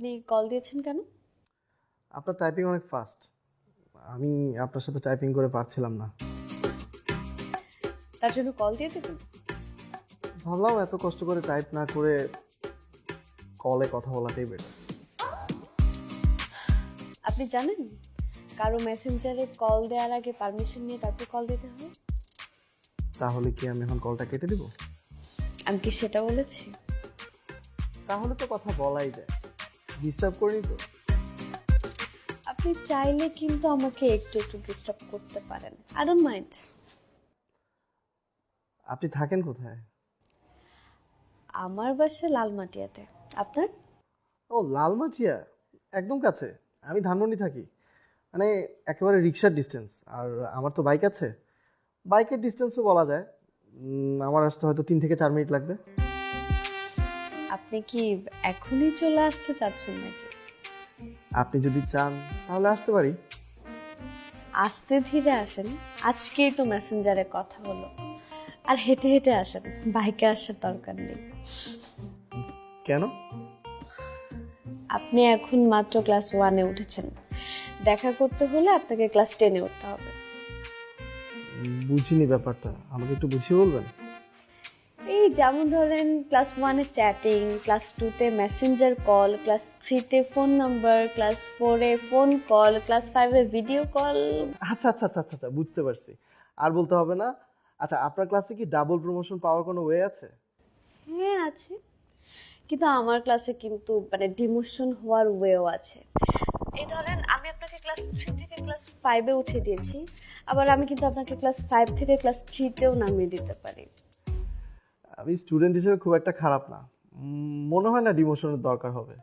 আপনি কল দিয়েছেন কেন? আপনার টাইপিং অনেক ফাস্ট। আমি আপনার সাথে টাইপিং করে পারছিলাম না। তার জন্য কল দিয়ে দেবেন? ভাবলাম এত কষ্ট করে টাইপ না করে কলে কথা বলাটাই বেটার। আপনি জানেন কারো মেসেঞ্জারে কল দেওয়ার আগে পারমিশন নিয়ে তারপর কল দিতে হয়? তাহলে কি আমি এখন কলটা কেটে দিব? আমি কি সেটা বলেছি? তাহলে তো কথা বলাই যায়, ডিস্টার্ব করিনি তো। আপনি চাইলে কিন্তু আমাকে একটু একটু ডিস্টার্ব করতে পারেন, আই ডোন্ট মাইন্ড। আপনি থাকেন কোথায়? আমার বাসা লালমাটিয়াতে। আপনার? ও লালমাটিয়া, একদম কাছে। আমি ধানমন্ডি থাকি, মানে একেবারে রিক্সার ডিস্টেন্স। আর আমার তো বাইক আছে, বাইকের ডিস্টেন্সও বলা যায়। আমার আসতে হয়তো 3 থেকে 4 মিনিট লাগবে। আপনি কি এখনই চলে আসতে চাচ্ছেন নাকি? আপনি যদি চান তাহলে আসতে পারি। আস্তে ধীরে আসেন, আজকেই তো মেসেঞ্জারে কথা হলো। আর হেঁটে হেঁটে আসেন, বাইকে আসার দরকার নেই। কেন? আপনি এখন মাত্র ক্লাস 1-এ উঠেছেন, দেখা করতে হলে আপনাকে ক্লাস 10-এ উঠতে হবে। বুঝিনি ব্যাপারটা, আমাকে একটু বুঝিয়ে বলবেন? এই যেমন ধরেন ক্লাস 1-এ চ্যাটিং, ক্লাস 2-তে মেসেঞ্জার কল, ক্লাস 3-তে ফোন নাম্বার, ক্লাস 4-এ ফোন কল, ক্লাস 5-এ ভিডিও কল। আচ্ছা আচ্ছা আচ্ছা আচ্ছা আচ্ছা, বুঝতে পারছি। আর বলতে হবে না। আচ্ছা, আপনার ক্লাসে কি ডাবল প্রমোশন পাওয়ার কোনো ওয়ে আছে? হ্যাঁ আছে, কিন্তু আমার ক্লাসে কিন্তু মানে ডিমোশন হওয়ার ওয়েও আছে। এই ধরেন আমি আপনাকে ক্লাস 3 থেকে ক্লাস 5-এ উঠিয়ে দিয়েছি, আবার আমি কিন্তু আপনাকে ক্লাস 5 থেকে ক্লাস 3-তেও নামিয়ে দিতে পারি। আমি স্টুডেন্ট হিসেবে খুব একটা খারাপ না। মনে হয় না ডিমোশনের দরকার হবে।